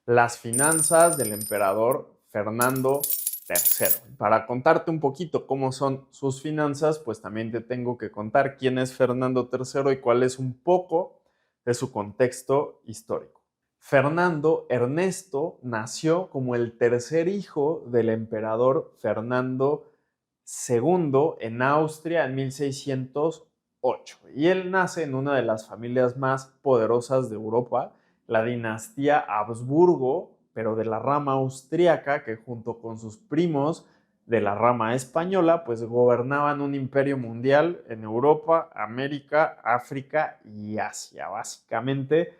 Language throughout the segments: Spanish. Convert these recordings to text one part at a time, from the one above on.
Las finanzas del emperador Fernando III. Para contarte un poquito cómo son sus finanzas, pues también te tengo que contar quién es Fernando III y cuál es un poco de su contexto histórico. Fernando Ernesto nació como el tercer hijo del emperador Fernando II en Austria en 1608. Y él nace en una de las familias más poderosas de Europa, la dinastía Habsburgo, pero de la rama austríaca, que junto con sus primos de la rama española, pues gobernaban un imperio mundial en Europa, América, África y Asia. Básicamente,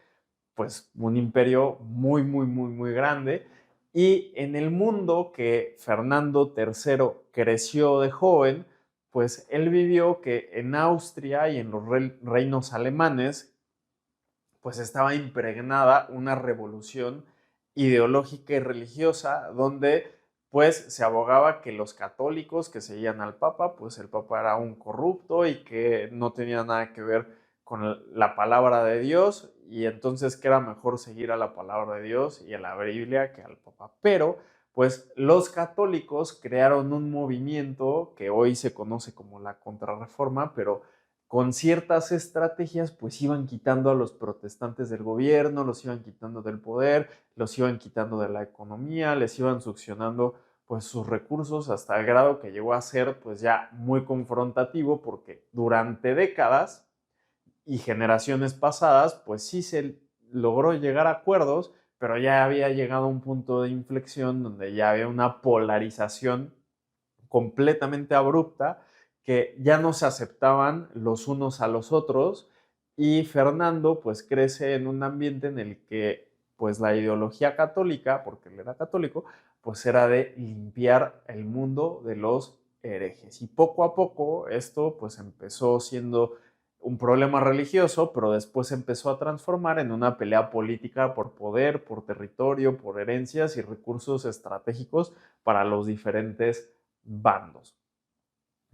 pues un imperio muy grande. Y en el mundo que Fernando III creció de joven, pues él vivió que en Austria y en los reinos alemanes, pues estaba impregnada una revolución ideológica y religiosa donde pues se abogaba que los católicos que seguían al Papa, pues el Papa era un corrupto y que no tenía nada que ver con la palabra de Dios y entonces que era mejor seguir a la palabra de Dios y a la Biblia que al Papa. Pero pues los católicos crearon un movimiento que hoy se conoce como la Contrarreforma, pero con ciertas estrategias, pues iban quitando a los protestantes del gobierno, los iban quitando del poder, los iban quitando de la economía, les iban succionando pues sus recursos hasta el grado que llegó a ser pues ya muy confrontativo porque durante décadas y generaciones pasadas pues sí se logró llegar a acuerdos, pero ya había llegado a un punto de inflexión donde ya había una polarización completamente abrupta, que ya no se aceptaban los unos a los otros y Fernando pues crece en un ambiente en el que pues la ideología católica, porque él era católico, pues era de limpiar el mundo de los herejes. Y poco a poco esto pues empezó siendo un problema religioso, pero después se empezó a transformar en una pelea política por poder, por territorio, por herencias y recursos estratégicos para los diferentes bandos.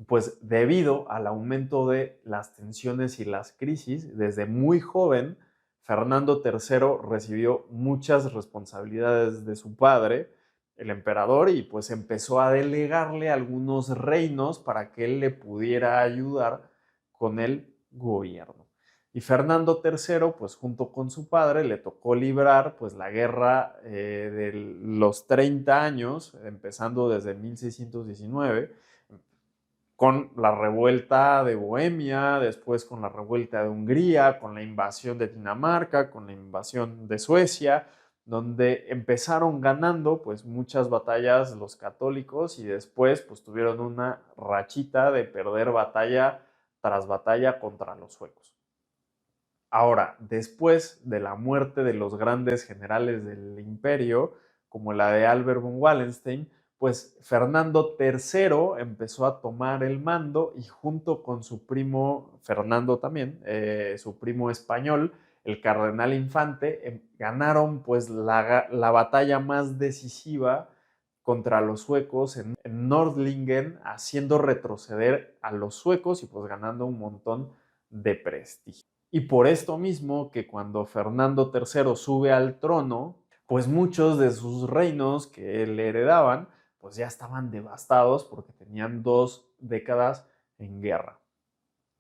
Pues debido al aumento de las tensiones y las crisis, desde muy joven, Fernando III recibió muchas responsabilidades de su padre, el emperador, y pues empezó a delegarle algunos reinos para que él le pudiera ayudar con el gobierno. Y Fernando III, pues junto con su padre, le tocó librar pues la guerra de los 30 años, empezando desde 1619, con la revuelta de Bohemia, después con la revuelta de Hungría, con la invasión de Dinamarca, con la invasión de Suecia, donde empezaron ganando pues muchas batallas los católicos y después pues tuvieron una rachita de perder batalla tras batalla contra los suecos. Ahora, después de la muerte de los grandes generales del imperio, como la de Albert von Wallenstein, pues Fernando III empezó a tomar el mando y junto con su primo Fernando también, su primo español, el cardenal Infante, ganaron pues la batalla más decisiva contra los suecos en Nordlingen, haciendo retroceder a los suecos y pues ganando un montón de prestigio. Y por esto mismo que cuando Fernando III sube al trono, pues muchos de sus reinos que le heredaban, pues ya estaban devastados porque tenían 2 décadas en guerra.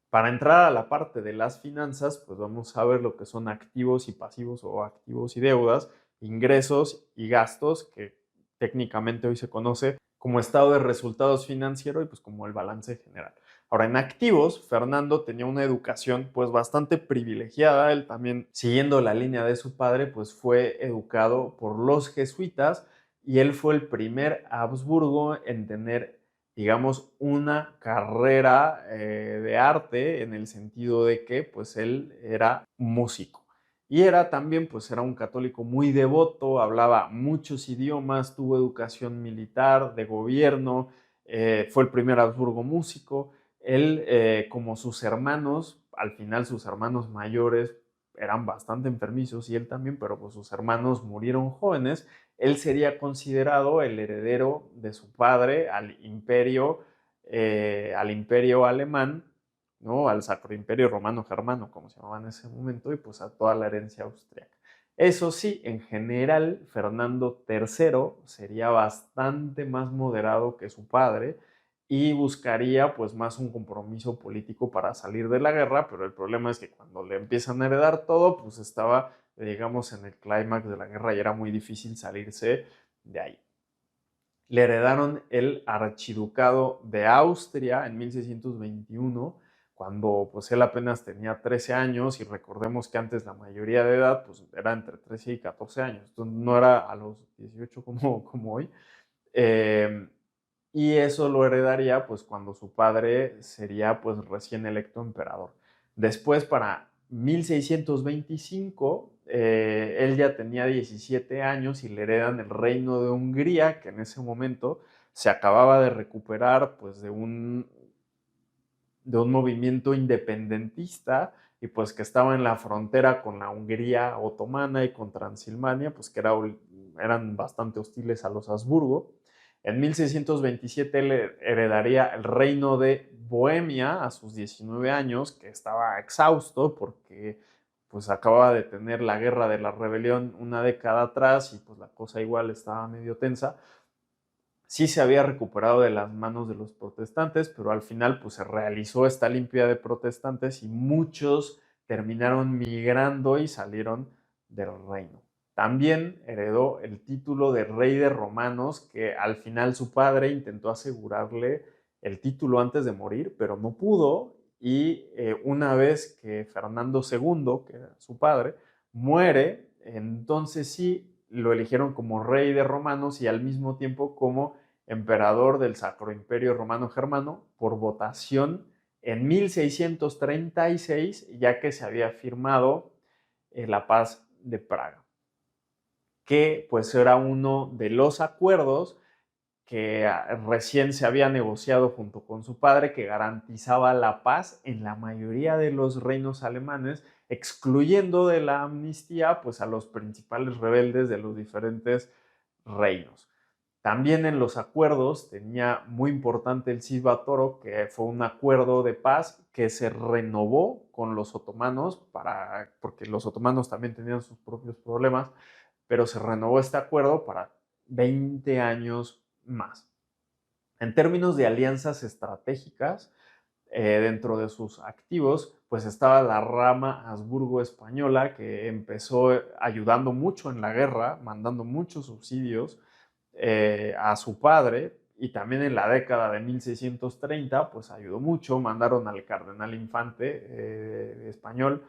Para entrar a la parte de las finanzas, pues vamos a ver lo que son activos y pasivos o activos y deudas, ingresos y gastos, que técnicamente hoy se conoce como estado de resultados financiero y pues como el balance general. Ahora, en activos, Fernando tenía una educación pues bastante privilegiada. Él también, siguiendo la línea de su padre, pues fue educado por los jesuitas y él fue el primer Habsburgo en tener, digamos, una carrera de arte en el sentido de que pues él era músico y era también pues era un católico muy devoto, hablaba muchos idiomas, tuvo educación militar, de gobierno, fue el primer Habsburgo músico. Él, como sus hermanos, al final sus hermanos mayores eran bastante enfermizos y él también, pero pues sus hermanos murieron jóvenes. Él sería considerado el heredero de su padre al imperio alemán, ¿no? Al Sacro Imperio Romano Germano, como se llamaba en ese momento, y pues a toda la herencia austríaca. Eso sí, en general, Fernando III sería bastante más moderado que su padre y buscaría pues más un compromiso político para salir de la guerra, pero el problema es que cuando le empiezan a heredar todo, pues estaba, digamos, en el clímax de la guerra y era muy difícil salirse de ahí. Le heredaron el archiducado de Austria en 1621, cuando pues él apenas tenía 13 años y recordemos que antes la mayoría de edad pues era entre 13 y 14 años, entonces no era a los 18 como hoy. Eh, y eso lo heredaría pues cuando su padre sería pues recién electo emperador. Después para 1625 él ya tenía 17 años y le heredan el reino de Hungría, que en ese momento se acababa de recuperar pues de un movimiento independentista y pues que estaba en la frontera con la Hungría otomana y con Transilvania, pues que eran bastante hostiles a los Habsburgo. En 1627 le heredaría el reino de Bohemia a sus 19 años, que estaba exhausto porque pues acababa de tener la guerra de la rebelión una década atrás y pues la cosa igual estaba medio tensa. Sí se había recuperado de las manos de los protestantes, pero al final pues se realizó esta limpia de protestantes y muchos terminaron migrando y salieron del reino. También heredó el título de rey de romanos, que al final su padre intentó asegurarle el título antes de morir, pero no pudo, y una vez que Fernando II, que era su padre, muere, entonces sí lo eligieron como rey de romanos y al mismo tiempo como emperador del Sacro Imperio Romano Germano por votación en 1636, ya que se había firmado la paz de Praga, que pues era uno de los acuerdos que recién se había negociado junto con su padre, que garantizaba la paz en la mayoría de los reinos alemanes, excluyendo de la amnistía pues a los principales rebeldes de los diferentes reinos. También en los acuerdos tenía muy importante el Sisba Toro, que fue un acuerdo de paz que se renovó con los otomanos, porque los otomanos también tenían sus propios problemas, pero se renovó este acuerdo para 20 años más. En términos de alianzas estratégicas, dentro de sus activos, pues estaba la rama Habsburgo española, que empezó ayudando mucho en la guerra, mandando muchos subsidios a su padre, y también en la década de 1630, pues ayudó mucho, mandaron al cardenal Infante español,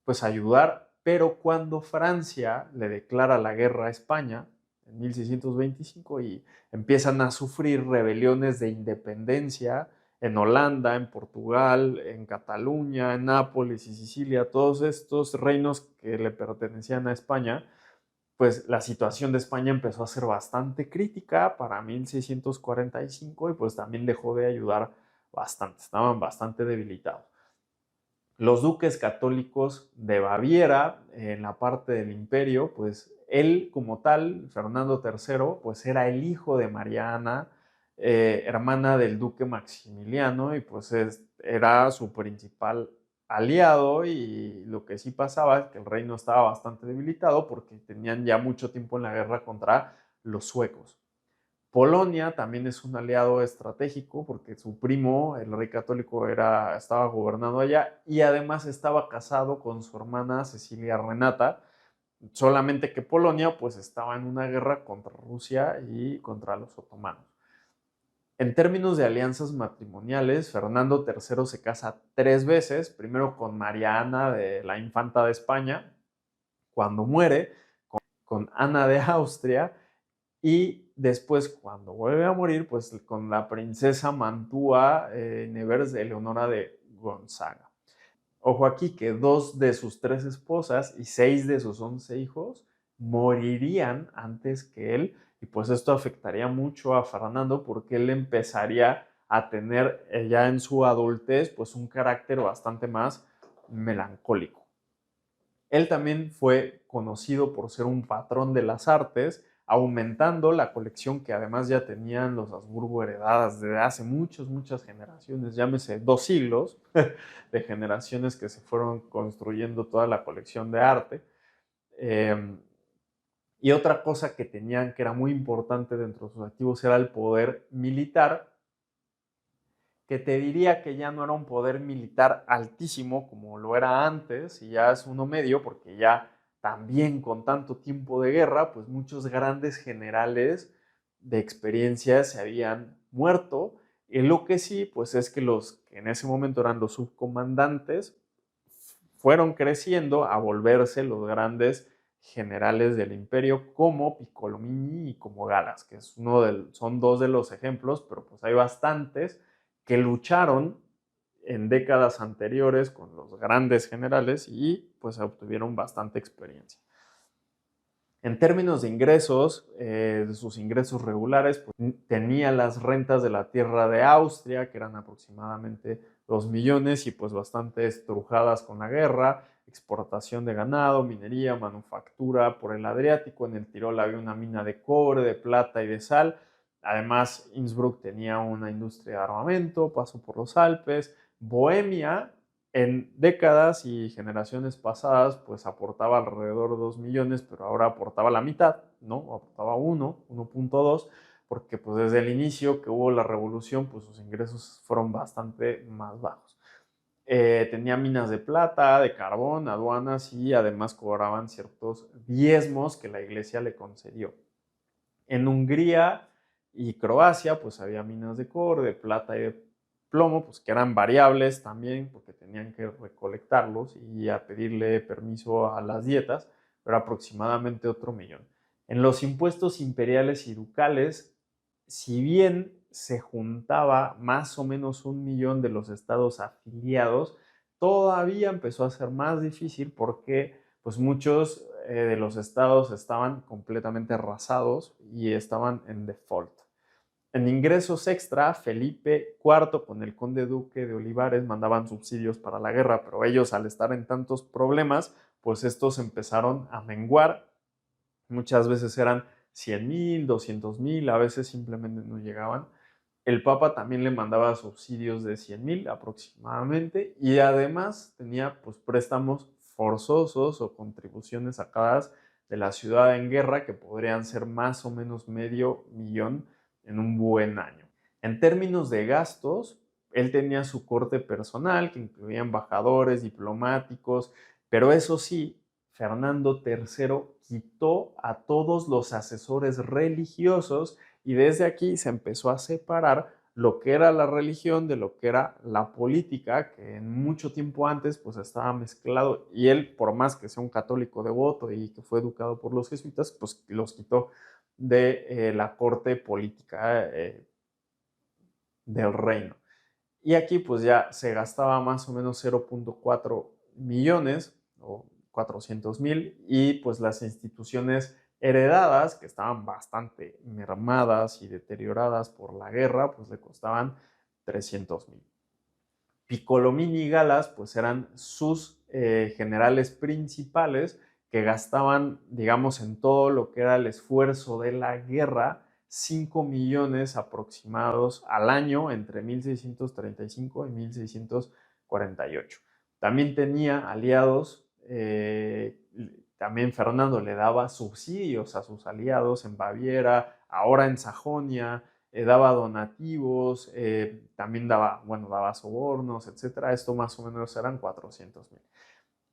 pues a ayudar, pero cuando Francia le declara la guerra a España, en 1625, y empiezan a sufrir rebeliones de independencia, en Holanda, en Portugal, en Cataluña, en Nápoles y Sicilia, todos estos reinos que le pertenecían a España, pues la situación de España empezó a ser bastante crítica para 1645 y pues también dejó de ayudar bastante, estaban bastante debilitados. Los duques católicos de Baviera, en la parte del imperio, pues él como tal, Fernando III, pues era el hijo de Mariana, hermana del duque Maximiliano, y pues era su principal aliado, y lo que sí pasaba es que el reino estaba bastante debilitado porque tenían ya mucho tiempo en la guerra contra los suecos. Polonia también es un aliado estratégico porque su primo, el rey católico, estaba gobernando allá y además estaba casado con su hermana Cecilia Renata, solamente que Polonia pues estaba en una guerra contra Rusia y contra los otomanos. En términos de alianzas matrimoniales, Fernando III se casa 3 veces, primero con María Ana de la Infanta de España, cuando muere, con Ana de Austria, y después, cuando vuelve a morir, pues con la princesa Mantua Nevers de Eleonora de Gonzaga. Ojo aquí que 2 de sus 3 esposas y 6 de sus 11 hijos morirían antes que él, y pues esto afectaría mucho a Fernando porque él empezaría a tener ya en su adultez pues un carácter bastante más melancólico. Él también fue conocido por ser un patrón de las artes, aumentando la colección que además ya tenían los Habsburgo heredadas desde hace muchas generaciones, llámese 2 siglos de generaciones que se fueron construyendo toda la colección de arte. Y otra cosa que tenían que era muy importante dentro de sus activos era el poder militar, que te diría que ya no era un poder militar altísimo como lo era antes, y ya es uno medio, porque ya también con tanto tiempo de guerra, pues muchos grandes generales de experiencia se habían muerto. Y lo que sí, pues es que los que en ese momento eran los subcomandantes fueron creciendo a volverse los grandes generales del imperio como Piccolomini y como Galas, que es son dos de los ejemplos, pero pues hay bastantes que lucharon en décadas anteriores con los grandes generales y pues obtuvieron bastante experiencia. En términos de ingresos, de sus ingresos regulares, pues, tenía las rentas de la tierra de Austria, que eran aproximadamente 2 millones y pues bastante estrujadas con la guerra, exportación de ganado, minería, manufactura por el Adriático. En el Tirol había una mina de cobre, de plata y de sal. Además, Innsbruck tenía una industria de armamento, pasó por los Alpes. Bohemia, en décadas y generaciones pasadas, pues aportaba alrededor de 2 millones, pero ahora aportaba la mitad, ¿no? Aportaba 1.2, porque pues desde el inicio que hubo la revolución, pues sus ingresos fueron bastante más bajos. Tenía minas de plata, de carbón, aduanas y además cobraban ciertos diezmos que la iglesia le concedió. En Hungría y Croacia, pues había minas de cobre, de plata y de plomo, pues que eran variables también, porque tenían que recolectarlos y a pedirle permiso a las dietas, pero aproximadamente otro millón. En los impuestos imperiales y ducales, si bien se juntaba más o menos 1 millón de los estados afiliados, todavía empezó a ser más difícil porque pues muchos de los estados estaban completamente arrasados y estaban en default. En ingresos extra, Felipe IV con el conde duque de Olivares mandaban subsidios para la guerra, pero ellos al estar en tantos problemas, pues estos empezaron a menguar. Muchas veces eran 100,000, 200,000, a veces simplemente no llegaban. El Papa también le mandaba subsidios de 100,000 aproximadamente y además tenía pues préstamos forzosos o contribuciones sacadas de la ciudad en guerra que podrían ser más o menos medio millón en un buen año. En términos de gastos, él tenía su corte personal que incluía embajadores, diplomáticos, pero eso sí, Fernando III quitó a todos los asesores religiosos y desde aquí se empezó a separar lo que era la religión de lo que era la política, que en mucho tiempo antes pues estaba mezclado y él, por más que sea un católico devoto y que fue educado por los jesuitas, pues los quitó de la corte política del reino. Y aquí pues ya se gastaba más o menos 0.4 millones o 400,000 y pues las instituciones heredadas que estaban bastante mermadas y deterioradas por la guerra pues le costaban 300,000. Piccolomini y Galas pues eran sus generales principales que gastaban, digamos, en todo lo que era el esfuerzo de la guerra, 5 millones aproximados al año entre 1635 y 1648. También tenía aliados, también Fernando le daba subsidios a sus aliados en Baviera, ahora en Sajonia, daba donativos, también daba sobornos, etcétera. Esto más o menos eran 400,000.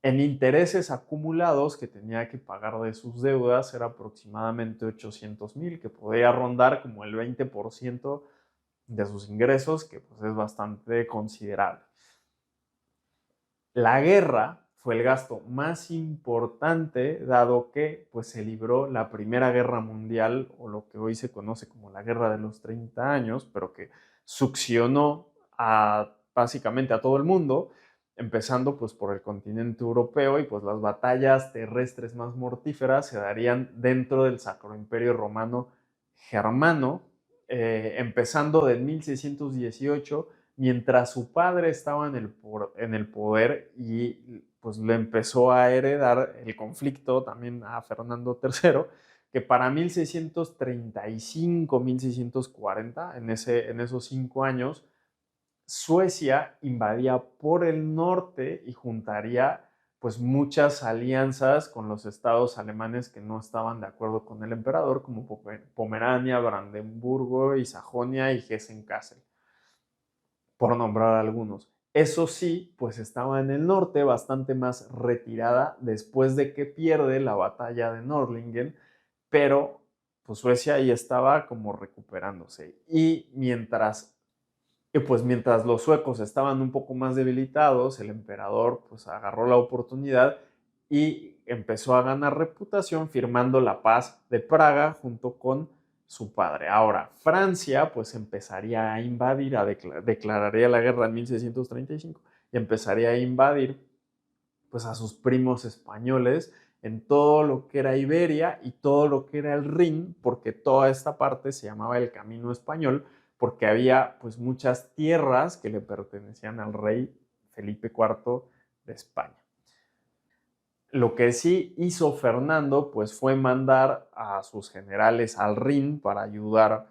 En intereses acumulados que tenía que pagar de sus deudas era aproximadamente 800,000, que podía rondar como el 20% de sus ingresos, que pues es bastante considerable. La guerra fue el gasto más importante, dado que pues, se libró la Primera Guerra Mundial, o lo que hoy se conoce como la Guerra de los 30 años, pero que succionó básicamente a todo el mundo, empezando pues, por el continente europeo, y pues las batallas terrestres más mortíferas se darían dentro del Sacro Imperio Romano Germano, empezando del 1618, mientras su padre estaba en el poder y pues le empezó a heredar el conflicto también a Fernando III, que para 1635, 1640, en esos 5 años, Suecia invadía por el norte y juntaría pues muchas alianzas con los estados alemanes que no estaban de acuerdo con el emperador, como Pomerania, Brandenburgo y Sajonia y Hessen-Kassel, por nombrar algunos. Eso sí, pues estaba en el norte, bastante más retirada después de que pierde la batalla de Nördlingen, pero pues Suecia ahí estaba como recuperándose. Y mientras los suecos estaban un poco más debilitados, el emperador pues agarró la oportunidad y empezó a ganar reputación firmando la paz de Praga junto con su padre. Ahora, Francia pues empezaría a invadir, declararía la guerra en 1635 y empezaría a invadir pues a sus primos españoles en todo lo que era Iberia y todo lo que era el Rin, porque toda esta parte se llamaba el Camino Español, porque había pues muchas tierras que le pertenecían al rey Felipe IV de España. Lo que sí hizo Fernando pues fue mandar a sus generales al Rin para ayudar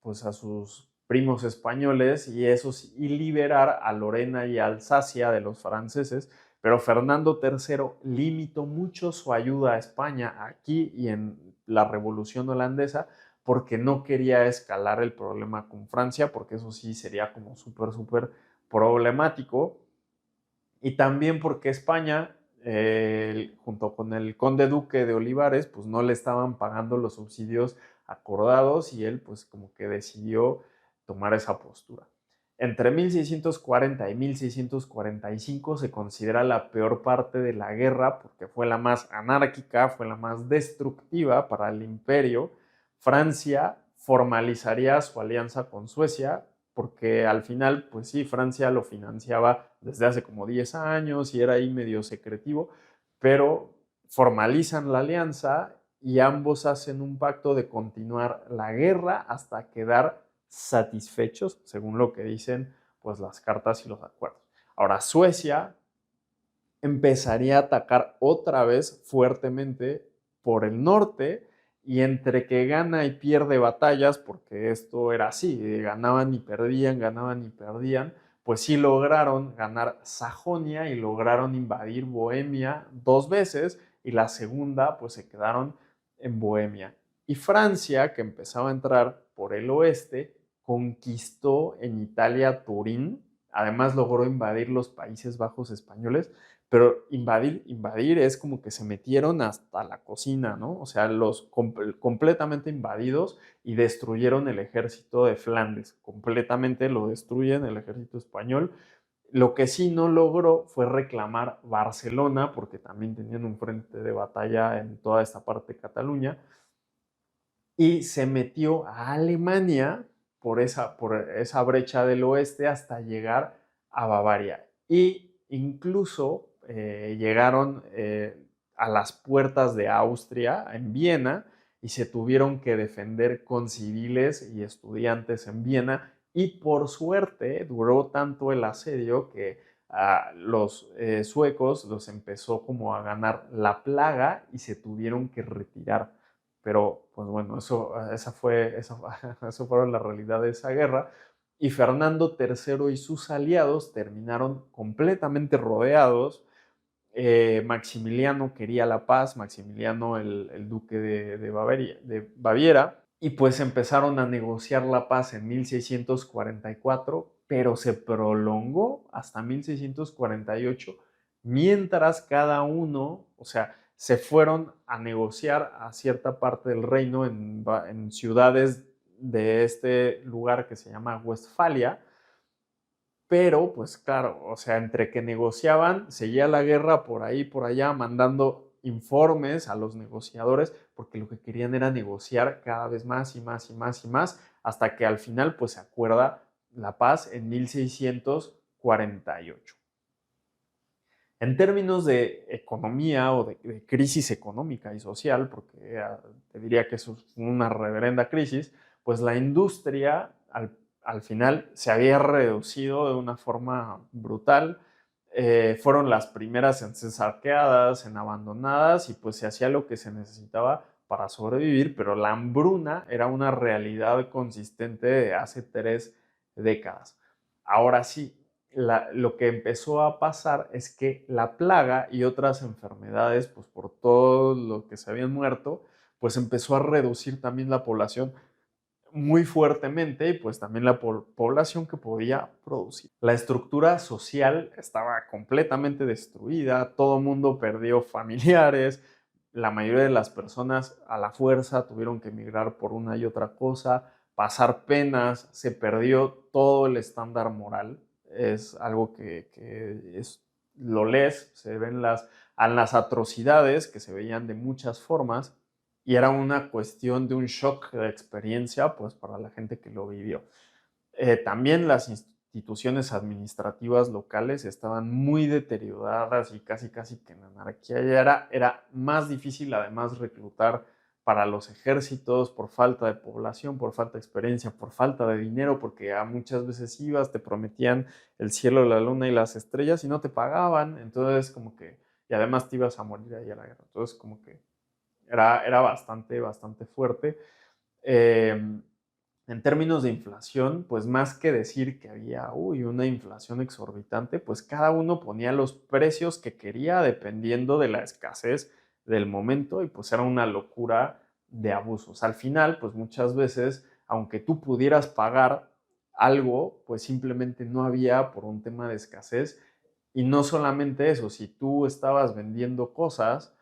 pues a sus primos españoles y liberar a Lorena y Alsacia de los franceses, pero Fernando III limitó mucho su ayuda a España aquí y en la Revolución Holandesa porque no quería escalar el problema con Francia, porque eso sí sería como súper problemático, y también porque España, junto con el conde duque de Olivares, pues no le estaban pagando los subsidios acordados y él pues como que decidió tomar esa postura. Entre 1640 y 1645 se considera la peor parte de la guerra porque fue la más anárquica, fue la más destructiva para el imperio. Francia formalizaría su alianza con Suecia porque al final, pues sí, Francia lo financiaba desde hace como 10 años y era ahí medio secretivo, pero formalizan la alianza y ambos hacen un pacto de continuar la guerra hasta quedar satisfechos, según lo que dicen pues las cartas y los acuerdos. Ahora, Suecia empezaría a atacar otra vez fuertemente por el norte y entre que gana y pierde batallas, porque esto era así, ganaban y perdían, pues sí lograron ganar Sajonia y lograron invadir Bohemia 2 veces y la segunda pues se quedaron en Bohemia. Y Francia, que empezaba a entrar por el oeste, conquistó en Italia Turín, además logró invadir los Países Bajos españoles, pero invadir es como que se metieron hasta la cocina, ¿no? O sea, completamente invadidos y destruyeron el ejército de Flandes, completamente lo destruyen el ejército español. Lo que sí no logró fue reclamar Barcelona, porque también tenían un frente de batalla en toda esta parte de Cataluña, y se metió a Alemania por esa brecha del oeste hasta llegar a Bavaria. Y incluso llegaron a las puertas de Austria, en Viena, y se tuvieron que defender con civiles y estudiantes en Viena. Y por suerte duró tanto el asedio que los suecos los empezó como a ganar la plaga y se tuvieron que retirar. Pero, pues bueno, esa fueron la realidad de esa guerra. Y Fernando III y sus aliados terminaron completamente rodeados. Maximiliano quería la paz, Maximiliano, el duque de Baviera, y pues empezaron a negociar la paz en 1644, pero se prolongó hasta 1648, mientras cada uno, o sea, se fueron a negociar a cierta parte del reino en ciudades de este lugar que se llama Westfalia, pero pues claro, o sea, entre que negociaban, seguía la guerra por ahí, por allá, mandando informes a los negociadores, porque lo que querían era negociar cada vez más y más y más y más, hasta que al final pues se acuerda la paz en 1648. En términos de economía o de crisis económica y social, porque te diría que eso es una reverenda crisis, pues la industria al final se había reducido de una forma brutal. Fueron las primeras en ser saqueadas, en abandonadas, y pues se hacía lo que se necesitaba para sobrevivir, pero la hambruna era una realidad consistente de hace 3 décadas. Ahora sí, lo que empezó a pasar es que la plaga y otras enfermedades, pues por todo lo que se habían muerto, pues empezó a reducir también la población muy fuertemente y pues también la población que podía producir. La estructura social estaba completamente destruida, todo el mundo perdió familiares, la mayoría de las personas a la fuerza tuvieron que emigrar por una y otra cosa, pasar penas, se perdió todo el estándar moral. Es algo lo lees, se ven a las atrocidades que se veían de muchas formas y era una cuestión de un shock de experiencia pues para la gente que lo vivió. También las instituciones administrativas locales estaban muy deterioradas y casi que en anarquía. Ya era más difícil además reclutar para los ejércitos por falta de población, por falta de experiencia, por falta de dinero, porque muchas veces ibas, te prometían el cielo, la luna y las estrellas y no te pagaban, entonces como que, y además te ibas a morir ahí a la guerra. Entonces como que era bastante fuerte. Eh, en términos de inflación, pues más que decir que había una inflación exorbitante, pues cada uno ponía los precios que quería dependiendo de la escasez del momento y pues era una locura de abusos. Al final, pues muchas veces, aunque tú pudieras pagar algo, pues simplemente no había por un tema de escasez. Y no solamente eso, si tú estabas vendiendo cosas,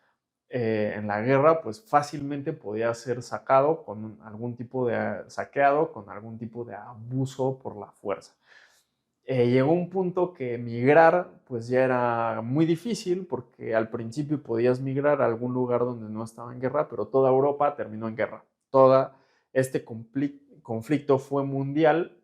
en la guerra, pues fácilmente podía ser sacado con algún tipo de saqueado, con algún tipo de abuso por la fuerza. Llegó un punto que migrar pues ya era muy difícil porque al principio podías migrar a algún lugar donde no estaba en guerra, pero toda Europa terminó en guerra. Todo este conflicto fue mundial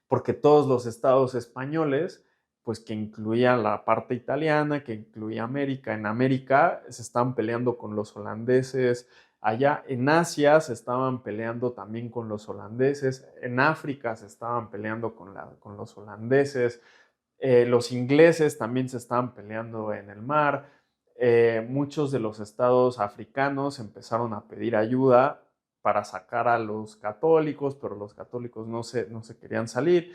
porque todos los estados españoles, pues que incluían la parte italiana, que incluía América, en América se estaban peleando con los holandeses, allá en Asia se estaban peleando también con los holandeses, en África se estaban peleando con los holandeses, los ingleses también se estaban peleando en el mar, muchos de los estados africanos empezaron a pedir ayuda para sacar a los católicos, pero los católicos no se querían salir.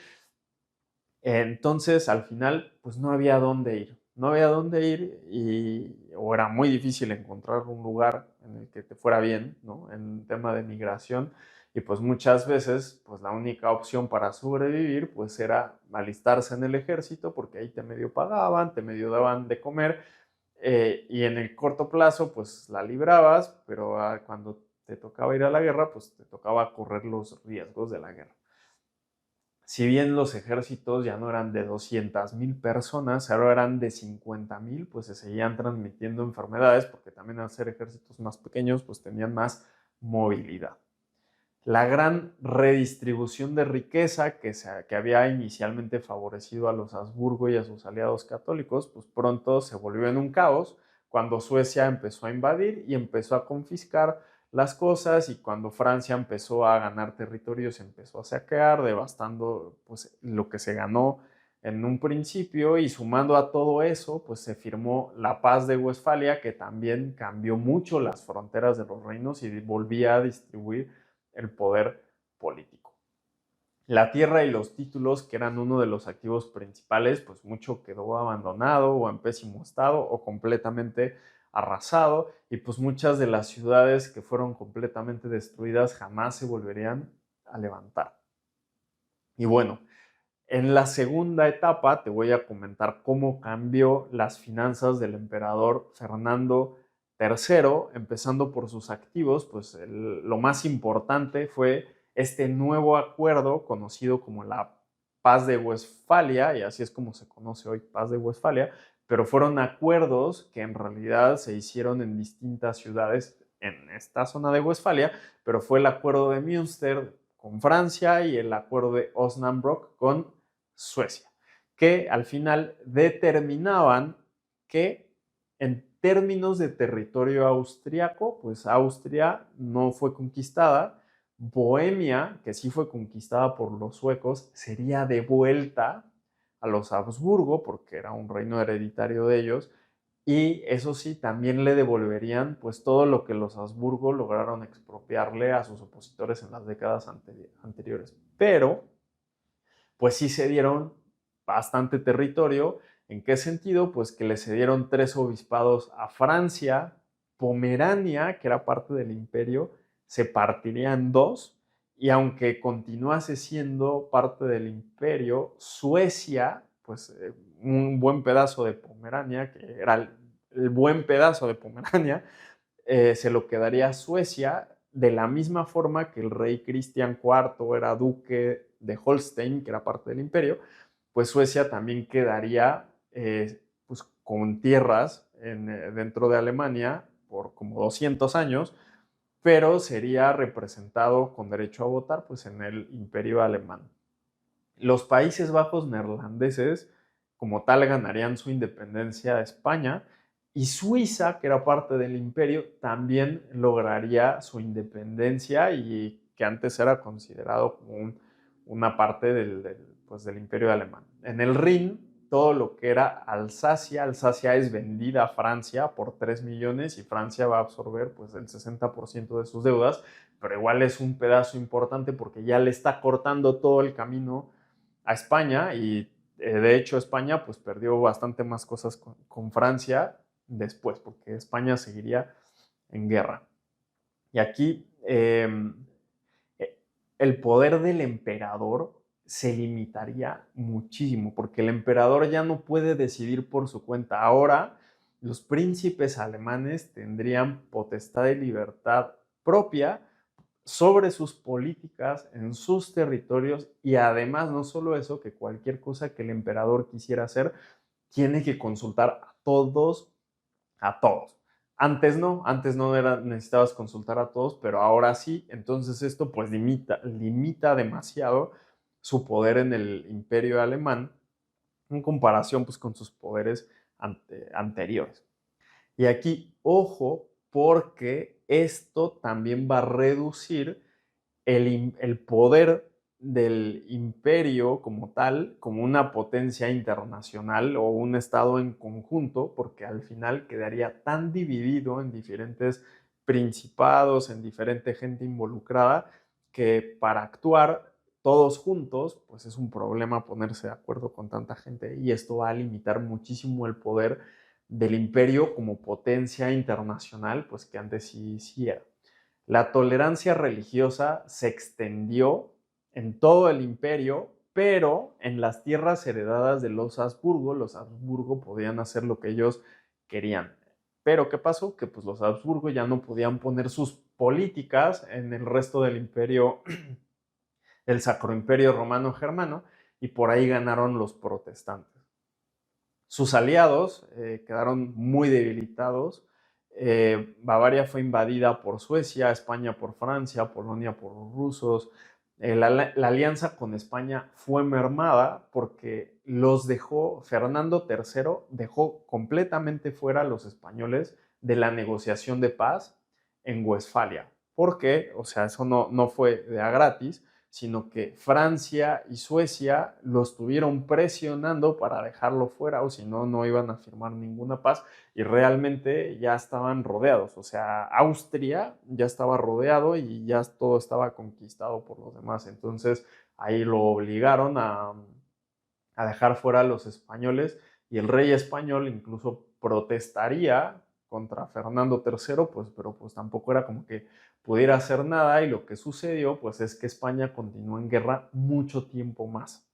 Entonces, al final, pues no había dónde ir. No había dónde ir o era muy difícil encontrar un lugar en el que te fuera bien, ¿no? En tema de migración. Y pues muchas veces, pues la única opción para sobrevivir, pues era alistarse en el ejército, porque ahí te medio pagaban, te medio daban de comer, y en el corto plazo, pues la librabas, pero cuando te tocaba ir a la guerra, pues te tocaba correr los riesgos de la guerra. Si bien los ejércitos ya no eran de 200,000 personas, ahora eran de 50,000, pues se seguían transmitiendo enfermedades, porque también al ser ejércitos más pequeños, pues tenían más movilidad. La gran redistribución de riqueza que había inicialmente favorecido a los Habsburgo y a sus aliados católicos, pues pronto se volvió en un caos cuando Suecia empezó a invadir y empezó a confiscar las cosas, y cuando Francia empezó a ganar territorios, empezó a saquear, devastando pues lo que se ganó en un principio, y sumando a todo eso, pues se firmó la Paz de Westfalia, que también cambió mucho las fronteras de los reinos y volvía a distribuir el poder político. La tierra y los títulos, que eran uno de los activos principales, pues mucho quedó abandonado o en pésimo estado o completamente arrasado, y pues muchas de las ciudades que fueron completamente destruidas jamás se volverían a levantar. Y bueno, en la segunda etapa te voy a comentar cómo cambió las finanzas del emperador Fernando III, empezando por sus activos. Pues lo más importante fue este nuevo acuerdo conocido como la Paz de Westfalia, y así es como se conoce hoy, Paz de Westfalia, pero fueron acuerdos que en realidad se hicieron en distintas ciudades en esta zona de Westfalia, pero fue el acuerdo de Münster con Francia y el acuerdo de Osnabrück con Suecia, que al final determinaban que en términos de territorio austriaco, pues Austria no fue conquistada, Bohemia, que sí fue conquistada por los suecos, sería devuelta a los Habsburgo, porque era un reino hereditario de ellos, y eso sí, también le devolverían pues todo lo que los Habsburgo lograron expropiarle a sus opositores en las décadas anteriores. Pero pues sí cedieron bastante territorio. ¿En qué sentido? Pues que le cedieron 3 obispados a Francia. Pomerania, que era parte del imperio, se partiría en dos, y aunque continuase siendo parte del imperio, Suecia, pues un buen pedazo de Pomerania, que era el buen pedazo de Pomerania, se lo quedaría a Suecia, de la misma forma que el rey Cristian IV era duque de Holstein, que era parte del imperio, pues Suecia también quedaría pues, con tierras dentro de Alemania por como 200 años, pero sería representado con derecho a votar pues, en el imperio alemán. Los Países Bajos neerlandeses, como tal, ganarían su independencia de España, y Suiza, que era parte del imperio, también lograría su independencia y que antes era considerado como una parte pues, del imperio alemán. En el Rin, todo lo que era Alsacia es vendida a Francia por 3 millones y Francia va a absorber pues, el 60% de sus deudas, pero igual es un pedazo importante porque ya le está cortando todo el camino a España y de hecho España pues perdió bastante más cosas con Francia después, porque España seguiría en guerra. Y aquí el poder del emperador se limitaría muchísimo, porque el emperador ya no puede decidir por su cuenta. Ahora los príncipes alemanes tendrían potestad y libertad propia sobre sus políticas en sus territorios, y además no solo eso, que cualquier cosa que el emperador quisiera hacer tiene que consultar a todos. Antes no era, necesitabas consultar a todos, pero ahora sí. Entonces esto pues limita demasiado su poder en el imperio alemán en comparación pues con sus poderes anteriores. Y aquí, ojo, porque esto también va a reducir el poder del imperio como tal, como una potencia internacional o un estado en conjunto, porque al final quedaría tan dividido en diferentes principados, en diferente gente involucrada, que para actuar todos juntos, pues es un problema ponerse de acuerdo con tanta gente, y esto va a limitar muchísimo el poder del imperio como potencia internacional, pues que antes sí era. La tolerancia religiosa se extendió en todo el imperio, pero en las tierras heredadas de los Habsburgo podían hacer lo que ellos querían. Pero ¿qué pasó? Que pues los Habsburgo ya no podían poner sus políticas en el resto del imperio, el Sacro Imperio Romano Germano, y por ahí ganaron los protestantes. Sus aliados quedaron muy debilitados. Bavaria fue invadida por Suecia, España por Francia, Polonia por los rusos. La alianza con España fue mermada porque Fernando III dejó completamente fuera a los españoles de la negociación de paz en Westfalia. ¿Por qué? O sea, eso no fue de a gratis, sino que Francia y Suecia lo estuvieron presionando para dejarlo fuera, o si no, no iban a firmar ninguna paz, y realmente ya estaban rodeados. O sea, Austria ya estaba rodeado y ya todo estaba conquistado por los demás. Entonces ahí lo obligaron a dejar fuera a los españoles, y el rey español incluso protestaría contra Fernando III, pues, pero pues tampoco era como que pudiera hacer nada, y lo que sucedió pues es que España continuó en guerra mucho tiempo más.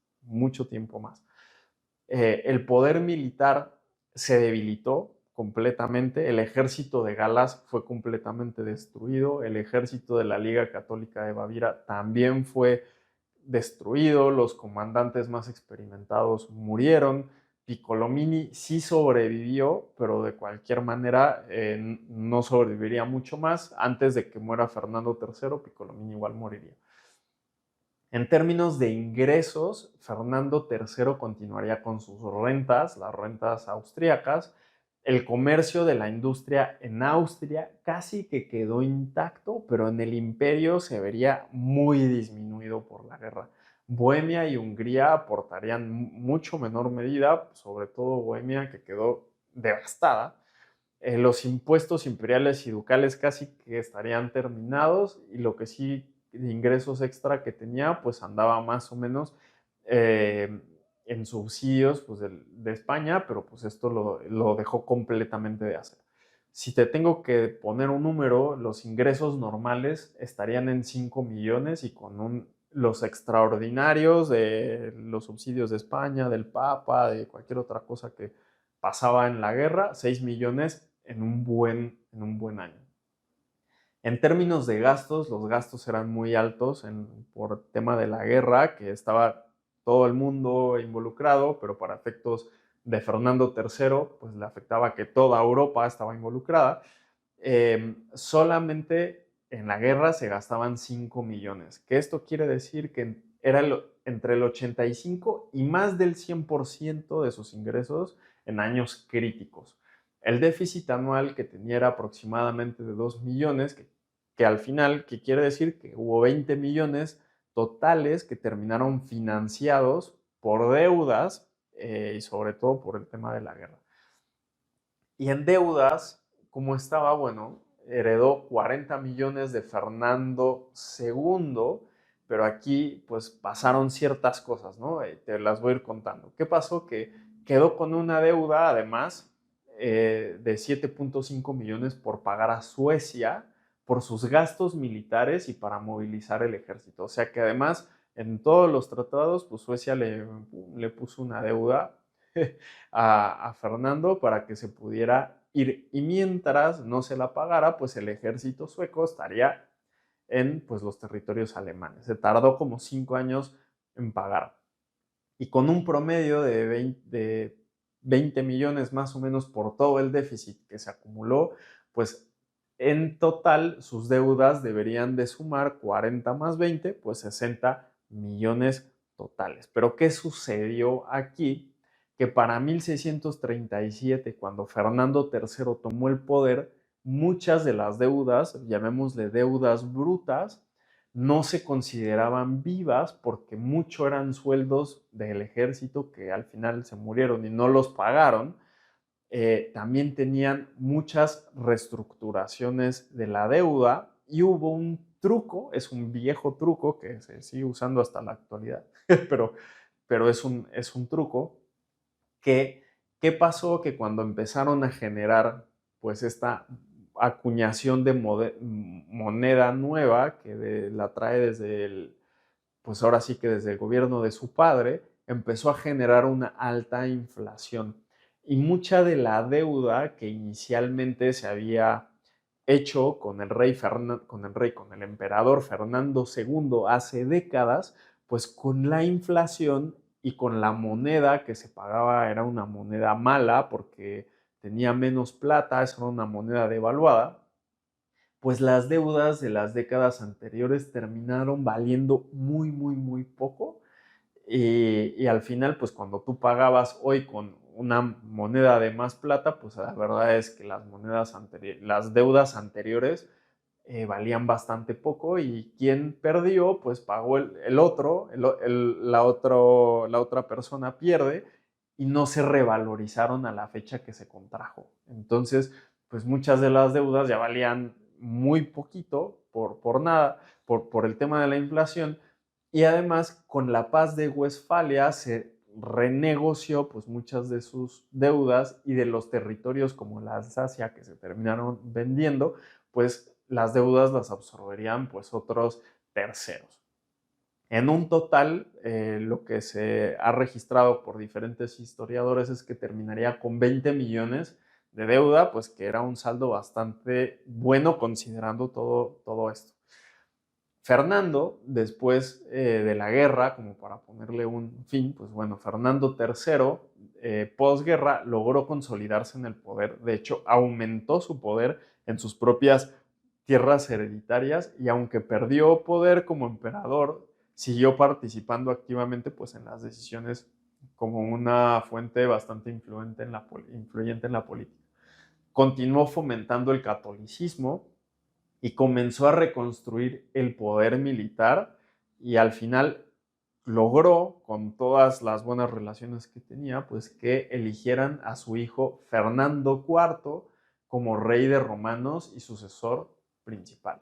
El poder militar se debilitó completamente, el ejército de Galas fue completamente destruido, el ejército de la Liga Católica de Baviera también fue destruido, los comandantes más experimentados murieron. Piccolomini sí sobrevivió, pero de cualquier manera no sobreviviría mucho más. Antes de que muera Fernando III, Piccolomini igual moriría. En términos de ingresos, Fernando III continuaría con sus rentas, las rentas austríacas. El comercio de la industria en Austria casi que quedó intacto, pero en el imperio se vería muy disminuido por la guerra. Bohemia y Hungría aportarían mucho menor medida, sobre todo Bohemia, que quedó devastada. Los impuestos imperiales y ducales casi que estarían terminados, y lo que sí de ingresos extra que tenía pues andaba más o menos eh, en subsidios pues, de España, pero pues esto lo dejó completamente de hacer. Si te tengo que poner un número, los ingresos normales estarían en 5 millones y con los extraordinarios de los subsidios de España, del Papa, de cualquier otra cosa que pasaba en la guerra, 6 millones en un buen año. En términos de gastos, los gastos eran muy altos por tema de la guerra, que estaba todo el mundo involucrado, pero para efectos de Fernando III, pues le afectaba que toda Europa estaba involucrada. Solamente en la guerra se gastaban 5 millones, que esto quiere decir que era entre el 85 y más del 100% de sus ingresos en años críticos. El déficit anual que tenía era aproximadamente de 2 millones, que al final, que quiere decir que hubo 20 millones totales que terminaron financiados por deudas y sobre todo por el tema de la guerra. Y en deudas, como estaba, bueno, heredó 40 millones de Fernando II, pero aquí pues pasaron ciertas cosas, ¿no? Te las voy a ir contando. ¿Qué pasó? Que quedó con una deuda, además, de 7.5 millones por pagar a Suecia por sus gastos militares y para movilizar el ejército. O sea que además, en todos los tratados, pues Suecia le puso una deuda a Fernando para que se pudiera ir. Y mientras no se la pagara, pues el ejército sueco estaría en pues, los territorios alemanes. Se tardó como 5 años en pagar. Y con un promedio de 20 millones más o menos por todo el déficit que se acumuló, pues en total sus deudas deberían de sumar 40 más 20, pues 60 millones totales. Pero ¿qué sucedió aquí? Que para 1637, cuando Fernando III tomó el poder, muchas de las deudas, llamémosle deudas brutas, no se consideraban vivas porque mucho eran sueldos del ejército que al final se murieron y no los pagaron. También tenían muchas reestructuraciones de la deuda y hubo un truco, es un viejo truco que se sigue usando hasta la actualidad, pero, pero es un truco que, ¿qué pasó? Que cuando empezaron a generar pues esta acuñación de moneda nueva que la trae desde pues ahora sí que desde el gobierno de su padre, empezó a generar una alta inflación. Y mucha de la deuda que inicialmente se había hecho con con el emperador Fernando II hace décadas, pues con la inflación y con la moneda que se pagaba era una moneda mala porque tenía menos plata, era una moneda devaluada, pues las deudas de las décadas anteriores terminaron valiendo muy poco y al final, pues cuando tú pagabas hoy con una moneda de más plata, pues la verdad es que las deudas anteriores valían bastante poco y quien perdió, pues pagó el otro, la otra persona pierde y no se revalorizaron a la fecha que se contrajo. Entonces, pues muchas de las deudas ya valían muy poquito por nada, por el tema de la inflación y además con la paz de Westfalia se renegoció pues muchas de sus deudas y de los territorios como la Alsacia que se terminaron vendiendo, pues las deudas las absorberían pues otros terceros. En un total, lo que se ha registrado por diferentes historiadores es que terminaría con 20 millones de deuda, pues que era un saldo bastante bueno considerando todo esto. Fernando, después de la guerra, como para ponerle un fin, pues bueno, Fernando III, posguerra, logró consolidarse en el poder. De hecho, aumentó su poder en sus propias tierras hereditarias y aunque perdió poder como emperador, siguió participando activamente pues, en las decisiones como una fuente bastante influyente en la política. Continuó fomentando el catolicismo y comenzó a reconstruir el poder militar y al final logró, con todas las buenas relaciones que tenía, pues que eligieran a su hijo Fernando IV como rey de Romanos y sucesor principal.